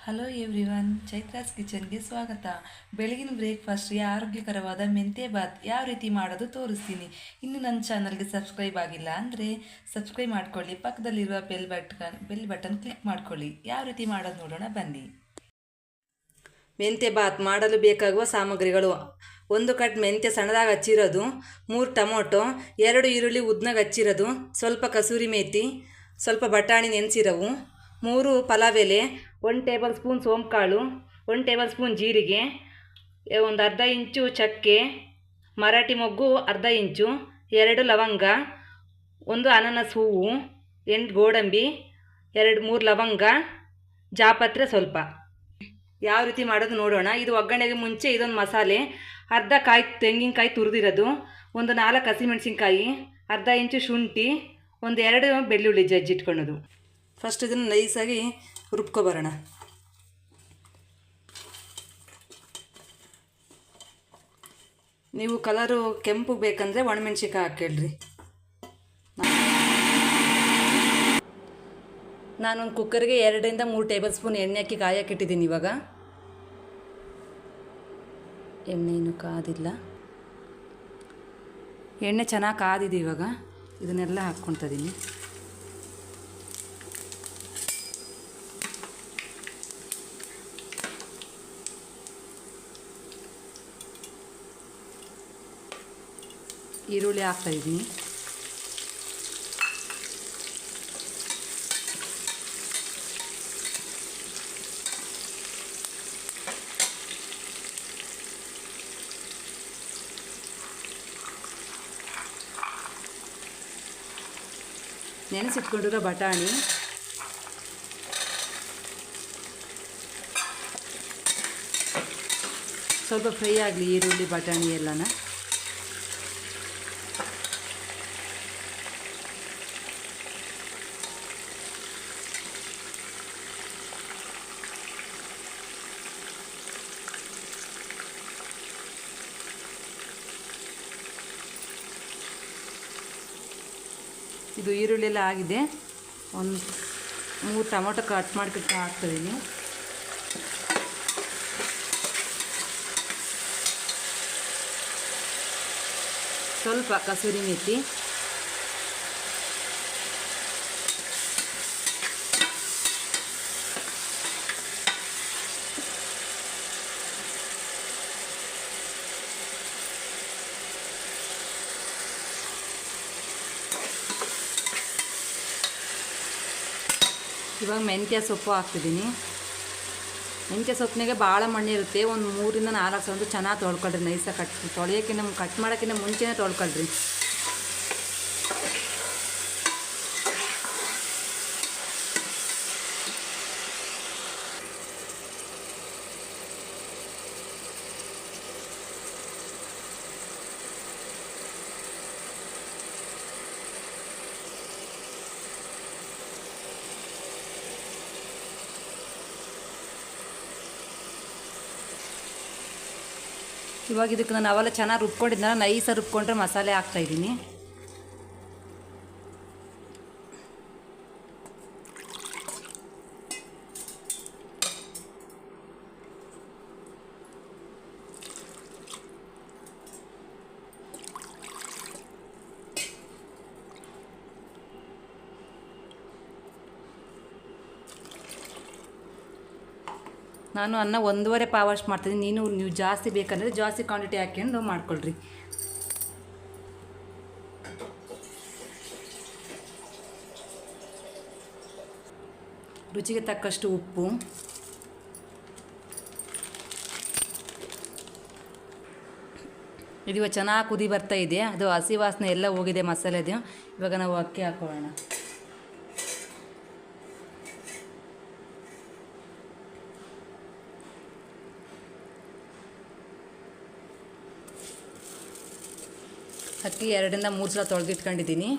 Hello everyone, Chaitra's ಕಿಚನ್ಗೆ ಸ್ವಾಗತ. ಬೆಳಗಿನ ಬ್ರೇಕ್ಫಾಸ್ಟ್ಗೆ ಆರೋಗ್ಯಕರವಾದ ಮೆಂತ್ಯ ಬಾತ್ ಯಾವ ರೀತಿ ಮಾಡೋದು ತೋರಿಸ್ತೀನಿ. ಇನ್ನು ನನ್ನ ಚಾನಲ್ಗೆ ಸಬ್ಸ್ಕ್ರೈಬ್ ಆಗಿಲ್ಲ ಅಂದರೆ ಸಬ್ಸ್ಕ್ರೈಬ್ ಮಾಡ್ಕೊಳ್ಳಿ. ಪಕ್ಕದಲ್ಲಿರುವ ಬೆಲ್ ಬಟನ್ ಕ್ಲಿಕ್ ಮಾಡ್ಕೊಳ್ಳಿ. ಯಾವ ರೀತಿ ಮಾಡೋದು ನೋಡೋಣ ಬನ್ನಿ. ಮೆಂತ್ಯ ಬಾತ್ ಮಾಡಲು ಬೇಕಾಗುವ ಸಾಮಗ್ರಿಗಳು: 1 ಕಟ್ ಮೆಂತ್ಯ ಸಣ್ಣದಾಗಿ ಹಚ್ಚಿರೋದು, 3 ಟೊಮೊಟೊ, 2 ಈರುಳ್ಳಿ ಉದ್ದನಾಗಿ ಹಚ್ಚಿರೋದು, ಸ್ವಲ್ಪ ಕಸೂರಿ ಮೇಥಿ, ಸ್ವಲ್ಪ ಬಟಾಣಿ ನೆನೆಸಿರೋವು, 3 ಪಲಾವ್ ಎಲೆ, 1 ಟೇಬಲ್ ಸ್ಪೂನ್ ಸೋಂಕಾಳು, 1 ಟೇಬಲ್ ಸ್ಪೂನ್ ಜೀರಿಗೆ, ಒಂದು ಅರ್ಧ ಇಂಚು ಚಕ್ಕೆ, ಮರಾಠಿ ಮೊಗ್ಗು ಅರ್ಧ ಇಂಚು, 2 ಲವಂಗ, 1 ಅನಾನಸ್ ಹೂವು, 8 ಗೋಡಂಬಿ, 2-3 ಲವಂಗ, ಜಾಪತ್ರೆ ಸ್ವಲ್ಪ. ಯಾವ ರೀತಿ ಮಾಡೋದು ನೋಡೋಣ. ಇದು ಒಗ್ಗರಣೆಗೆ ಮುಂಚೆ ಇದೊಂದು ಮಸಾಲೆ: ಅರ್ಧ ತೆಂಗಿನಕಾಯಿ ತುರಿದಿರೋದು, ಒಂದು 4 ಹಸಿಮೆಣಸಿನ್ಕಾಯಿ, ಅರ್ಧ ಇಂಚು ಶುಂಠಿ, 1-2 ಬೆಳ್ಳುಳ್ಳಿ ಜಜ್ಜಿಟ್ಕೊಳ್ಳೋದು. ಫಸ್ಟ್ ಇದನ್ನು ನೈಸಾಗಿ ರುಬ್ಕೊಬರೋಣ. ನೀವು ಕಲರು ಕೆಂಪು ಬೇಕಂದರೆ ಒಣಮೆಣ್ಸಿನ್ಕಾಯಿ ಹಾಕ್ಕೊಳ್ರಿ. ನಾನೊಂದು ಕುಕ್ಕರ್ಗೆ 2-3 ಟೇಬಲ್ ಸ್ಪೂನ್ ಎಣ್ಣೆ ಹಾಕಿ ಕಾಯಕ್ಕಿಟ್ಟಿದ್ದೀನಿ. ಇವಾಗ ಎಣ್ಣೆ ಇನ್ನೂ ಕಾದಿಲ್ಲ. ಎಣ್ಣೆ ಚೆನ್ನಾಗಿ ಕಾದಿದೆ. ಇವಾಗ ಇದನ್ನೆಲ್ಲ ಹಾಕ್ಕೊಳ್ತಿದ್ದೀನಿ. ಈರುಳ್ಳಿ ಹಾಕ್ತಾಯಿದ್ದೀನಿ. ನೆನೆಸಿಟ್ಕೊಂಡಿರೋ ಬಟಾಣಿ, ಸ್ವಲ್ಪ ಫ್ರೈ ಆಗಲಿ ಈರುಳ್ಳಿ ಬಟಾಣಿ ಎಲ್ಲನ. ಇದು ಈರುಳ್ಳಿ ಎಲ್ಲ ಆಗಿದೆ. ಒಂದು 3 ಟೊಮೊಟೊ ಕಟ್ ಮಾಡಿಬಿಟ್ಟು ಹಾಕ್ತಿದ್ದೀನಿ. ಸ್ವಲ್ಪ ಕಸೂರಿ ಮೇಥಿ, ಇವಾಗ ಮೆಂತ್ಯ ಸೊಪ್ಪು ಹಾಕ್ತಿದ್ದೀನಿ. ಮೆಂತ್ಯ ಸೊಪ್ಪಿನಾಗೆ ಭಾಳ ಮಣ್ಣಿರುತ್ತೆ. ಒಂದು 3-4 ಸಲ ಚೆನ್ನಾಗಿ ತೊಳ್ಕೊಳ್ರಿ. ನೈಸಾಗಿ ಕಟ್ ಮಾಡೋಕ್ಕಿಂತ ಮುಂಚೆನೇ ತೊಳ್ಕೊಳ್ರಿ. ಇವಾಗ ಇದಕ್ಕೆ ನಾನು ಅವೆಲ್ಲ ಚೆನ್ನಾಗಿ ರುಬ್ಕೊಂಡಿದ್ದೆನಲ್ಲ, ನೈಸಾಗಿ ರುಬ್ಕೊಂಡ್ರೆ ಮಸಾಲೆ ಹಾಕ್ತಾಯಿದ್ದೀನಿ. ನಾನು ಅನ್ನ 1.5 ಪಾವಷ್ಟು ಮಾಡ್ತಿದ್ದೀನಿ. ನೀವು ಜಾಸ್ತಿ ಬೇಕಂದರೆ ಜಾಸ್ತಿ ಕ್ವಾಂಟಿಟಿ ಹಾಕ್ಕೊಂಡು ಮಾಡ್ಕೊಳ್ರಿ. ರುಚಿಗೆ ತಕ್ಕಷ್ಟು ಉಪ್ಪು, ಇದು ಚೆನ್ನಾಗಿ ಕುದಿ ಬರ್ತಾ ಇದೆ. ಅದು ಹಸಿ ವಾಸನೆ ಎಲ್ಲ ಹೋಗಿದೆ ಮಸಾಲೆದು. ಇವಾಗ ನಾವು ಅಕ್ಕಿ ಹಾಕೊಳ್ಳೋಣ. ಅಕ್ಕಿ 2-3 ಸಲ ತೊಳೆದಿಟ್ಕೊಂಡಿದ್ದೀನಿ.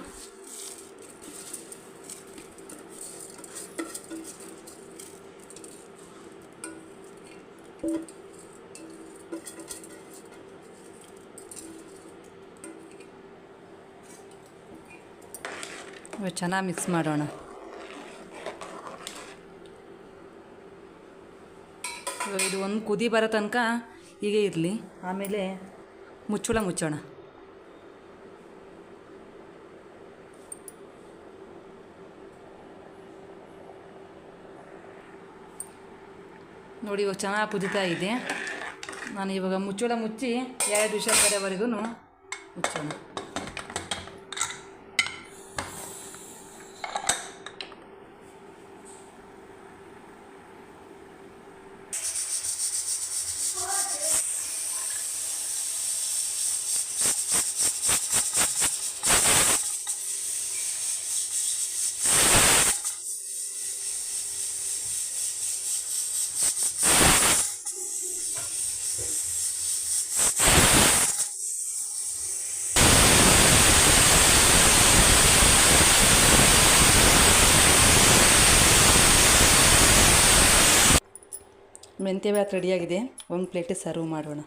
ಚೆನ್ನಾಗಿ ಮಿಕ್ಸ್ ಮಾಡೋಣ. ಇದು ಒಂದು ಕುದಿ ಬರೋ ತನಕ ಹೀಗೆ ಇರಲಿ. ಆಮೇಲೆ ಮುಚ್ಚೋಣ. ನೋಡಿ ಇವಾಗ ಚೆನ್ನಾಗಿ ಕುದೀತಾ ಇದೆ. ನಾನು ಇವಾಗ ಮುಚ್ಚಿ 2 ವಿಷಲ್ ಬರೋವರೆಗೂ ಮುಚ್ಚೋಣ. ಮೆಂತ್ಯ ಭಾತ್ ರೆಡಿಯಾಗಿದೆ. ಒಂದು ಪ್ಲೇಟಿಗೆ ಸರ್ವ್ ಮಾಡೋಣ.